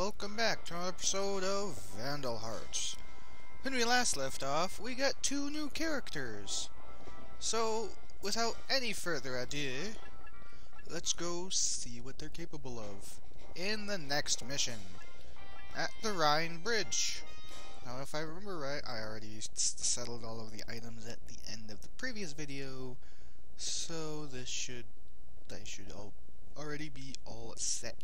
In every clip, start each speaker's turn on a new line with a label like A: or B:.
A: welcome back to another episode of Vandal Hearts. When we last left off, we got two new characters. So, without any further ado, let's go see what they're capable of in the next mission at the Rhine Bridge. Now, if I remember right, I already settled all of the items at the end of the previous video, so they should already be all set.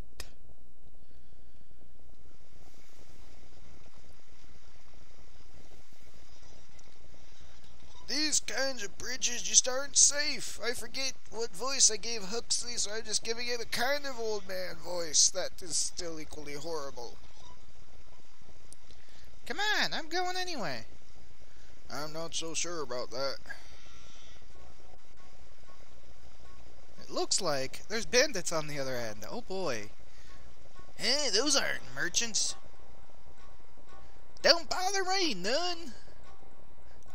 A: These kinds of bridges just aren't safe. I forget what voice I gave Huxley, so I'm just giving it a kind of old man voice that is still equally horrible. Come on, I'm going anyway. I'm not so sure about that. It looks like there's bandits on the other end. Oh boy. Hey, those aren't merchants. Don't bother me none.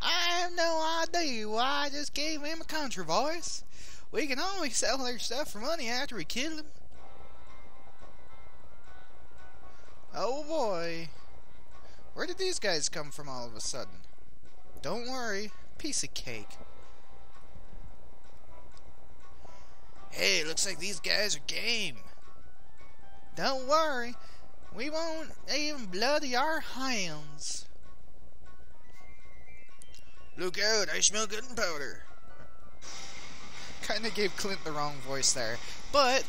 A: I have no idea why I just gave him a country voice. We can always sell their stuff for money after we kill them. Oh boy. Where did these guys come from all of a sudden? Don't worry. Piece of cake. Hey, looks like these guys are game. Don't worry. We won't even bloody our hands. Look out, I smell gunpowder. Kinda gave Clint the wrong voice there. But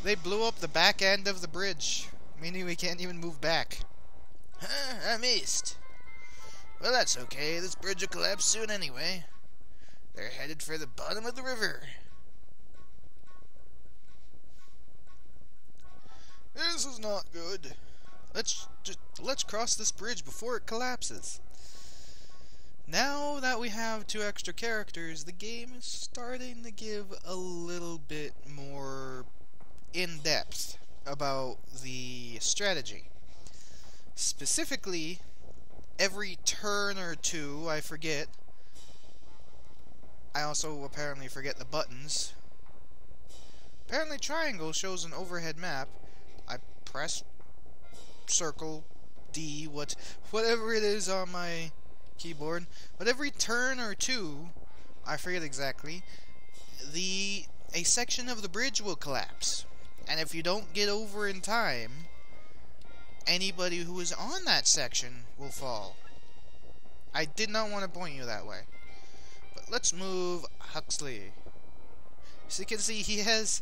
A: they blew up the back end of the bridge, meaning we can't even move back. Huh, I missed. Well, that's okay. This bridge will collapse soon anyway. They're headed for the bottom of the river. This is not good. Let's cross this bridge before it collapses. Now that we have two extra characters, the game is starting to give a little bit more in-depth about the strategy. Specifically, every turn or two, I forget. I also apparently forget the buttons. Apparently triangle shows an overhead map. I press circle, D, whatever it is on my keyboard, but every turn or two, I forget exactly, a section of the bridge will collapse, and if you don't get over in time, anybody who is on that section will fall. I did not want to point you that way, but let's move Huxley. So you can see he has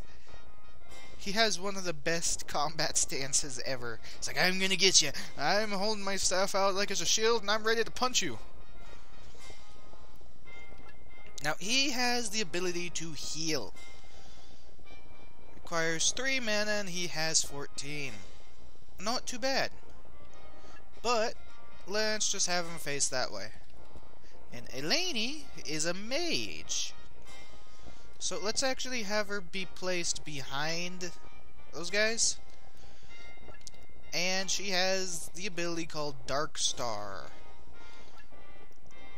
A: one of the best combat stances ever. It's like, I'm gonna get you. I'm holding my staff out like it's a shield, and I'm ready to punch you. Now, he has the ability to heal. Requires 3 mana, and he has 14. Not too bad. But, let's just have him face that way. And Eleni is a mage. So let's actually have her be placed behind those guys. And she has the ability called Dark Star,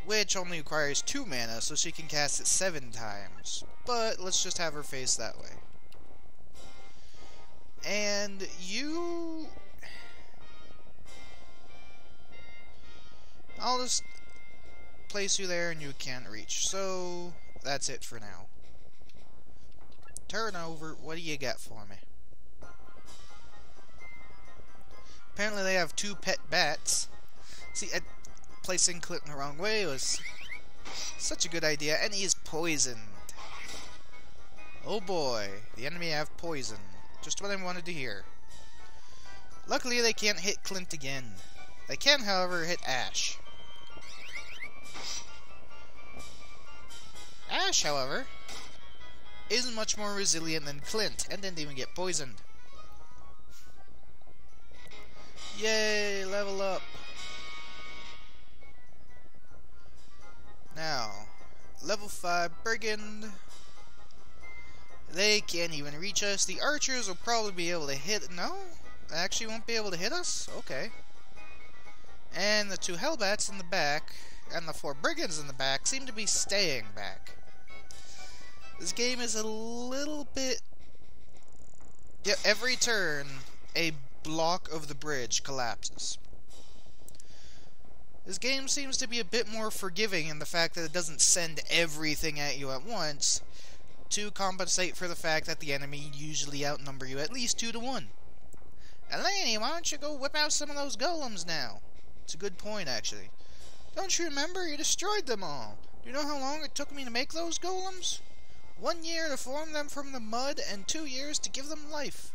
A: which only requires 2 mana, so she can cast it 7 times. But let's just have her face that way. And you... I'll just place you there and you can't reach. So, that's it for now. Turn over. What do you got for me? Apparently they have 2 pet bats. See, placing Clint in the wrong way was such a good idea, and he is poisoned. Oh boy, the enemy have poison. Just what I wanted to hear. Luckily they can't hit Clint again. They can, however, hit Ash. Ash, however, is much more resilient than Clint, and didn't even get poisoned. Yay, level up. Now, level 5 Brigand. They can't even reach us. The archers will probably be able to hit... No? They actually won't be able to hit us? Okay. And the 2 Hellbats in the back, and the 4 Brigands in the back, seem to be staying back. This game is a little bit... Yeah, every turn, a block of the bridge collapses. This game seems to be a bit more forgiving in the fact that it doesn't send everything at you at once to compensate for the fact that the enemy usually outnumber you at least 2 to 1. Eleni, why don't you go whip out some of those golems now? It's a good point, actually. Don't you remember? You destroyed them all. Do you know how long it took me to make those golems? 1 year to form them from the mud, and 2 years to give them life.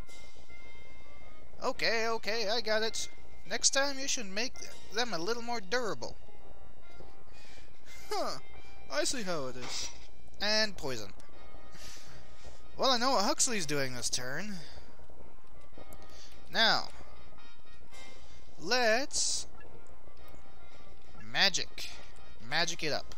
A: Okay, I got it. Next time you should make them a little more durable. Huh, I see how it is. And poison. Well, I know what Huxley's doing this turn. Now, let's magic it up.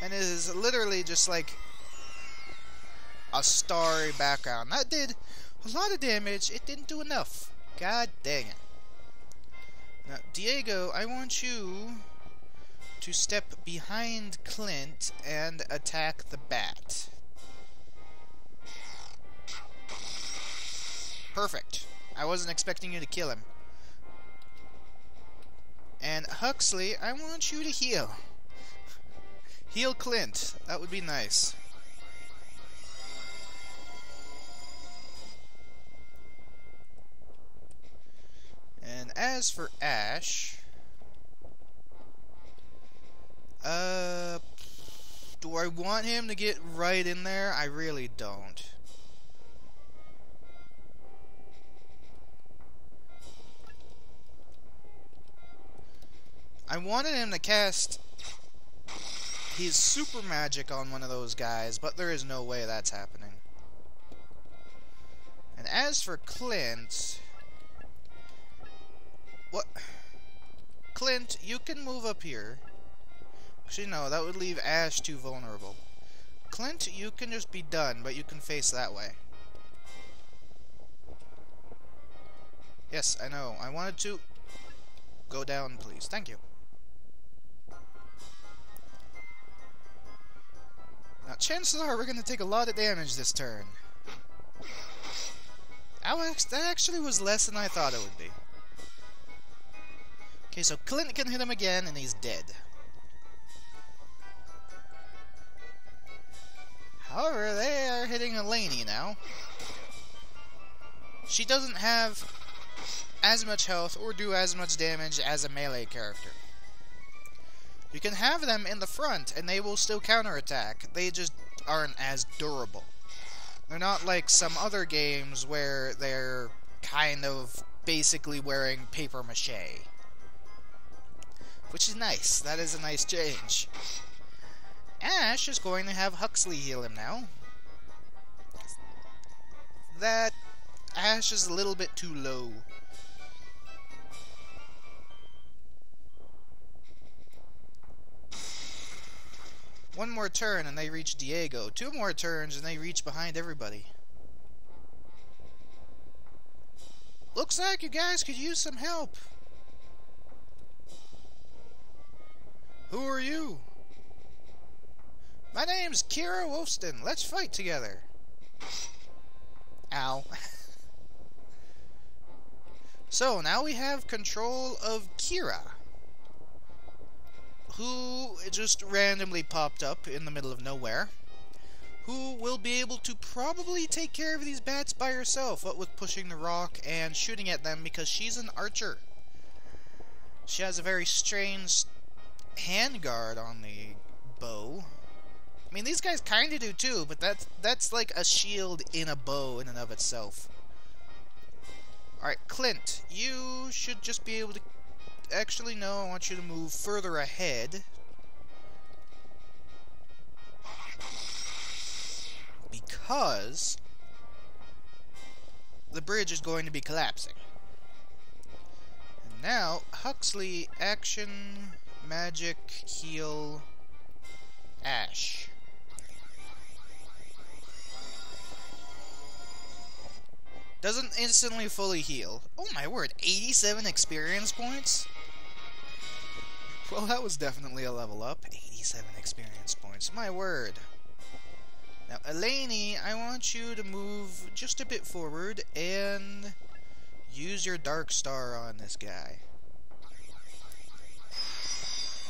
A: And it is literally just like a starry background. That did a lot of damage. It didn't do enough. God dang it. Now, Diego, I want you to step behind Clint and attack the bat. Perfect. I wasn't expecting you to kill him. And Huxley, I want you to heal. Heal Clint. That would be nice. And as for Ash, do I want him to get right in there? I really don't. I wanted him to cast his super magic on one of those guys, but there is no way that's happening. And as for Clint, what? Clint, you can move up here. Actually, no, that would leave Ash too vulnerable. Clint, you can just be done, but you can face that way. Yes, I know. I wanted to go down, please. Thank you. Now, chances are we're going to take a lot of damage this turn. That actually was less than I thought it would be. Okay, so Clint can hit him again, and he's dead. However, they are hitting Eleni now. She doesn't have as much health or do as much damage as a melee character. You can have them in the front, and they will still counterattack. They just aren't as durable. They're not like some other games where they're kind of basically wearing paper mache. Which is nice. That is a nice change. Ash is going to have Huxley heal him now. That Ash is a little bit too low. One more turn and they reach Diego. 2 more turns and they reach behind everybody. Looks like you guys could use some help. Who are you? My name's Kira Wolfston. Let's fight together. Ow. So, now we have control of Kira, who just randomly popped up in the middle of nowhere, who will be able to probably take care of these bats by herself, what with pushing the rock and shooting at them, because she's an archer. She has a very strange handguard on the bow. I mean, these guys kind of do too, but that's like a shield in a bow in and of itself. Alright, Clint, you should just be able to... Actually, no, I want you to move further ahead. Because the bridge is going to be collapsing. And now, Huxley, action, magic, heal, Ash. Doesn't instantly fully heal. Oh my word, 87 experience points? Well, that was definitely a level up. 87 experience points. My word. Now, Eleni, I want you to move just a bit forward and use your Dark Star on this guy.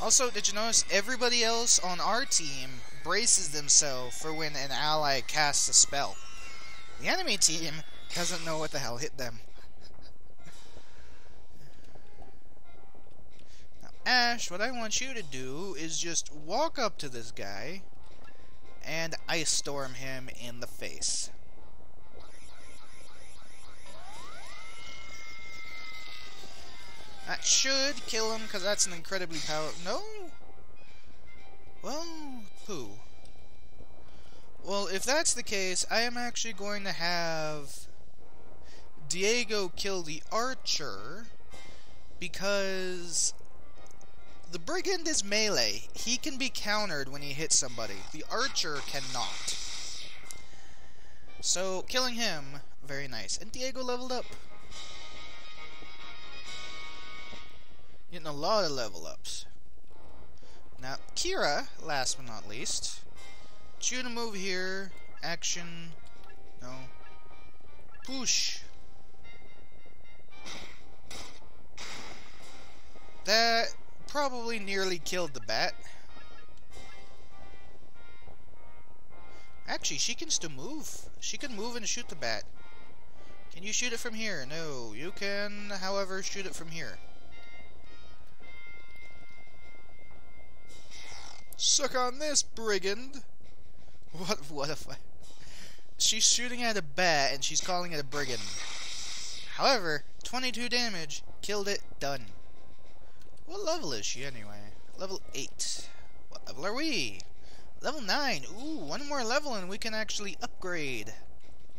A: Also, did you notice everybody else on our team braces themselves for when an ally casts a spell? The enemy team doesn't know what the hell hit them. Now, Ash, what I want you to do is just walk up to this guy and Ice Storm him in the face. That should kill him, because that's an incredibly powerful... No? Well, poo. Well, if that's the case, I am actually going to have Diego kill the archer, because the brigand is melee. He can be countered when he hits somebody. The archer cannot. So, killing him, very nice. And Diego leveled up. Getting a lot of level ups. Now, Kira, last but not least. Shoot a move here. Action. No. Push. That probably nearly killed the bat. Actually, she can still move. She can move and shoot the bat. Can you shoot it from here? No. You can, however, shoot it from here. Suck on this, brigand! What if I... She's shooting at a bat and she's calling it a brigand. However, 22 damage, killed it, done. What level is she anyway? Level 8. What level are we? Level 9. Ooh, one more level and we can actually upgrade.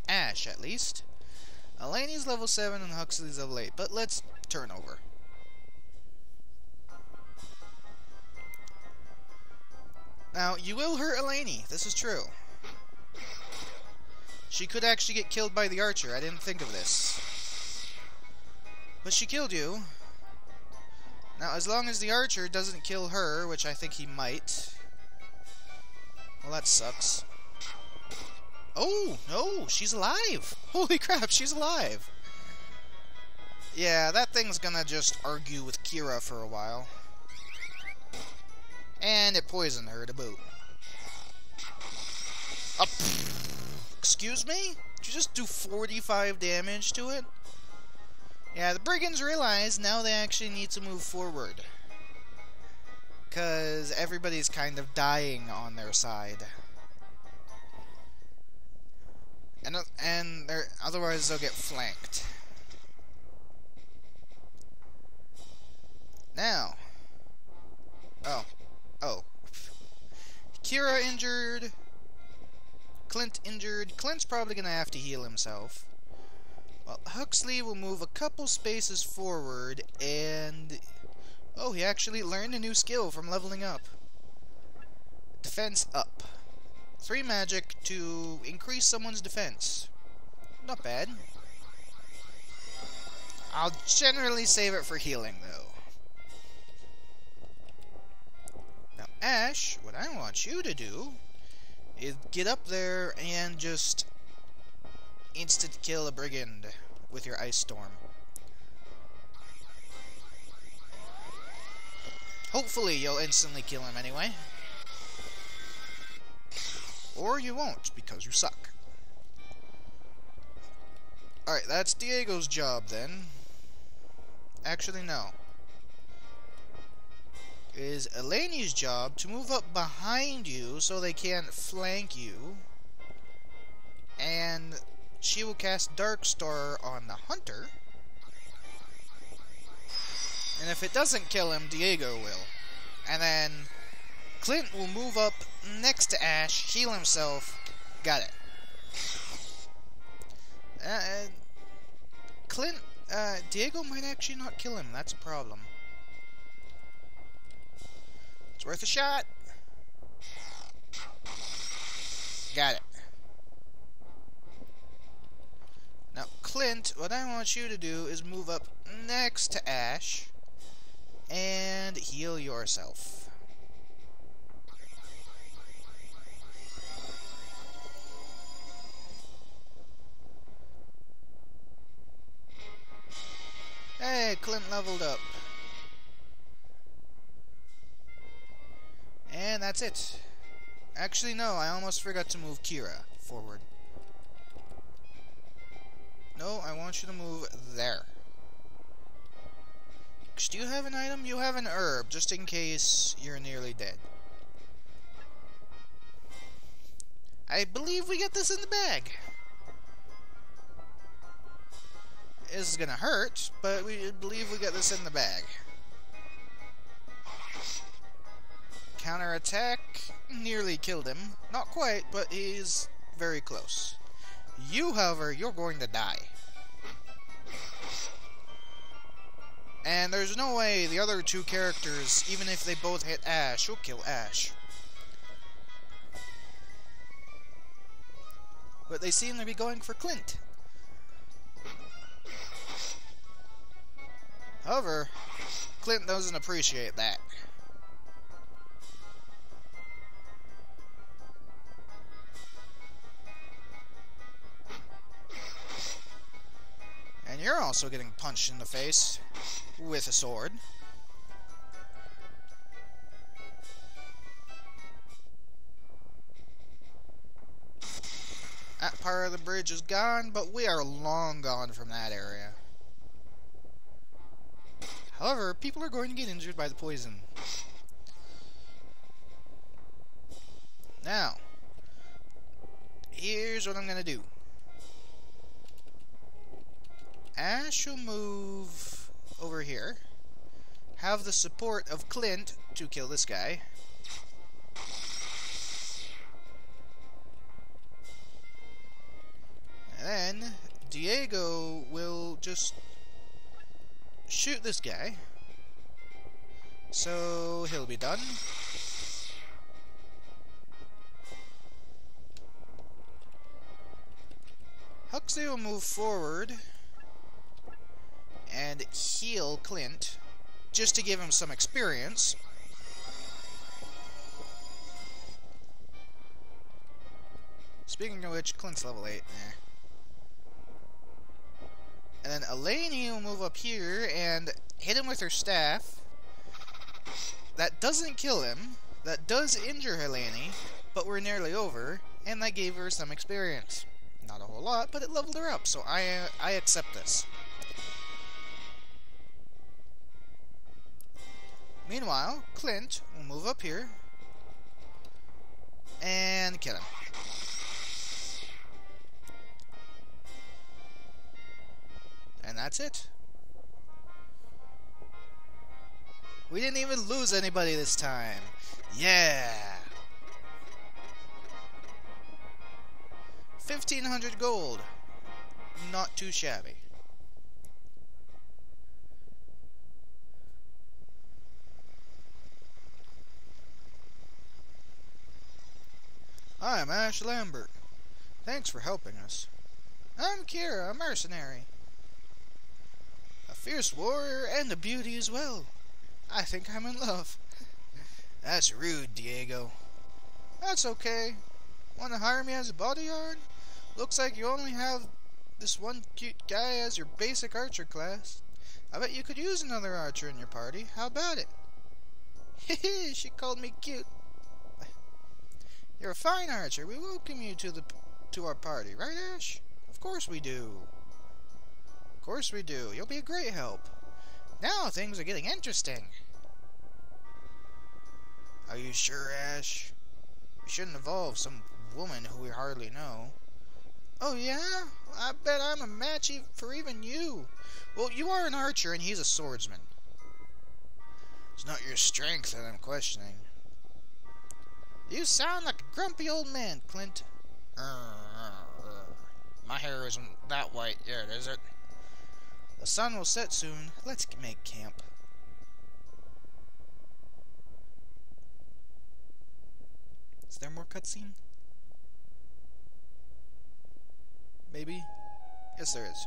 A: Ash, at least. Eleni's level 7 and Huxley's level 8. But let's turn over. Now, you will hurt Eleni. This is true. She could actually get killed by the archer. I didn't think of this. But she killed you. Now, as long as the archer doesn't kill her, which I think he might. Well, that sucks. Oh, no, she's alive. Holy crap, she's alive. Yeah, that thing's gonna just argue with Kira for a while. And it poisoned her to boot. Oh, excuse me? Did you just do 45 damage to it? Yeah, the brigands realize now they actually need to move forward. Because everybody's kind of dying on their side. And they're, otherwise they'll get flanked. Now. Oh. Kira injured. Clint injured. Clint's probably going to have to heal himself. Well, Huxley will move a couple spaces forward and... Oh, he actually learned a new skill from leveling up. Defense up. 3 magic to increase someone's defense. Not bad. I'll generally save it for healing, though. Now, Ash, what I want you to do is get up there and just instant kill a brigand with your Ice Storm. Hopefully you'll instantly kill him anyway. Or you won't, because you suck. Alright, that's Diego's job then. Actually, no. It is Eleni's job to move up behind you so they can't flank you. And she will cast Dark Star on the hunter. And if it doesn't kill him, Diego will. And then Clint will move up next to Ash, heal himself. Got it. Diego might actually not kill him. That's a problem. It's worth a shot. Got it. Now, Clint, what I want you to do is move up next to Ash. And heal yourself. Hey, Clint leveled up. And that's it. Actually, no, I almost forgot to move Kira forward. No, I want you to move there. Do you have an item? You have an herb, just in case you're nearly dead. I believe we get this in the bag. This is gonna hurt, but we believe we get this in the bag. Counterattack nearly killed him. Not quite, but he's very close. You, however, you're going to die. And there's no way the other two characters, even if they both hit Ash, will kill Ash. But they seem to be going for Clint. However, Clint doesn't appreciate that. And you're also getting punched in the face with a sword. That part of the bridge is gone, but we are long gone from that area. However, people are going to get injured by the poison. Now, here's what I'm going to do. Ash will move over here. Have the support of Clint to kill this guy. And then Diego will just shoot this guy. So he'll be done. Huxley will move forward and heal Clint, just to give him some experience. Speaking of which, Clint's level 8. And then Eleni will move up here and hit him with her staff. That doesn't kill him. That does injure Eleni, but we're nearly over, and that gave her some experience. Not a whole lot, but it leveled her up, so I accept this. Meanwhile, Clint will move up here and kill him. And that's it. We didn't even lose anybody this time. Yeah! 1,500 gold. Not too shabby. I'm Ash Lambert. Thanks for helping us. I'm Kira, a mercenary. A fierce warrior and a beauty as well. I think I'm in love. That's rude, Diego. That's okay. Want to hire me as a bodyguard? Looks like you only have this one cute guy as your basic archer class. I bet you could use another archer in your party. How about it? Hehe, she called me cute. You're a fine archer. We welcome you to our party, right, Ash? Of course we do. Of course we do. You'll be a great help. Now things are getting interesting. Are you sure, Ash? We shouldn't involve some woman who we hardly know. Oh yeah? I bet I'm a match for even you. Well, you are an archer and he's a swordsman. It's not your strength that I'm questioning. You sound like a grumpy old man, Clint. My hair isn't that white yet, is it? The sun will set soon. Let's make camp. Is there more cutscene? Maybe? Yes, there is.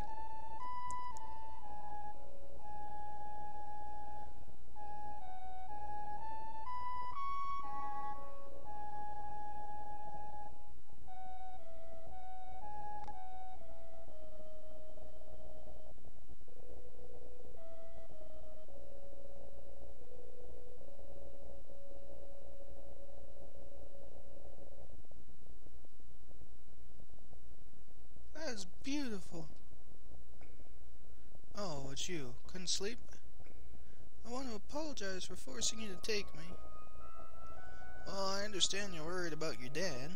A: is beautiful. Oh, it's you. Couldn't sleep? I want to apologize for forcing you to take me. Well, I understand you're worried about your dad,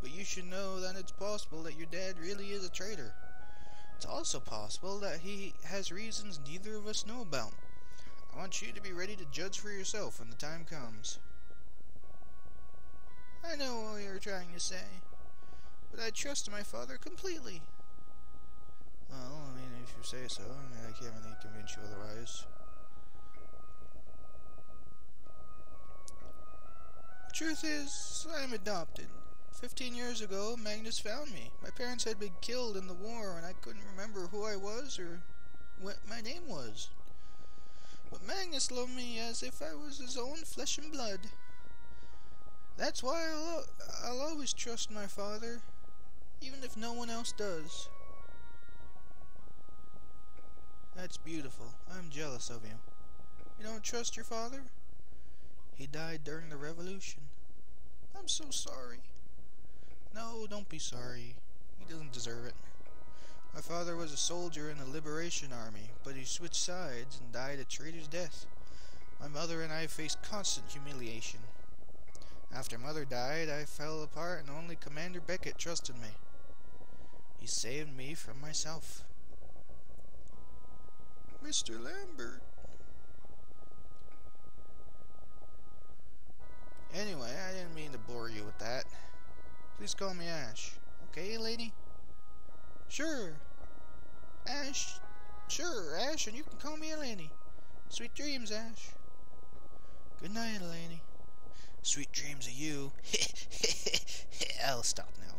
A: but you should know that it's possible that your dad really is a traitor. It's also possible that he has reasons neither of us know about. I want you to be ready to judge for yourself when the time comes. I know what you're trying to say, but I trust my father completely. Well, I mean, if you say so, I can't really convince you otherwise. The truth is, I'm adopted. 15 years ago, Magnus found me. My parents had been killed in the war, and I couldn't remember who I was or what my name was. But Magnus loved me as if I was his own flesh and blood. That's why I'll always trust my father, even if no one else does. That's beautiful. I'm jealous of you. You don't trust your father? He died during the revolution. I'm so sorry. No, don't be sorry. He doesn't deserve it. My father was a soldier in the Liberation Army, but he switched sides and died a traitor's death. My mother and I faced constant humiliation. After Mother died, I fell apart and only Commander Beckett trusted me. He saved me from myself. Mr. Lambert. Anyway, I didn't mean to bore you with that. Please call me Ash. Okay, lady? Sure. Ash. Sure, Ash, and you can call me Eleni. Sweet dreams, Ash. Good night, Eleni. Sweet dreams of you. I'll stop now.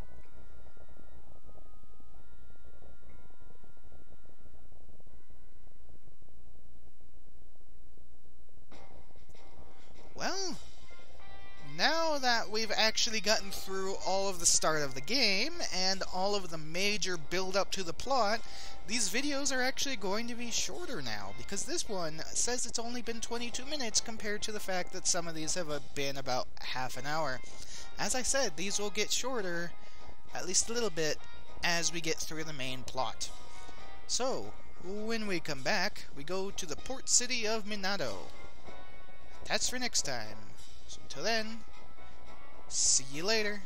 A: Well, now that we've actually gotten through all of the start of the game and all of the major build-up to the plot, these videos are actually going to be shorter now, because this one says it's only been 22 minutes compared to the fact that some of these have been about half an hour. As I said, these will get shorter, at least a little bit, as we get through the main plot. So, when we come back, we go to the port city of Minato. That's for next time. So until then, see you later.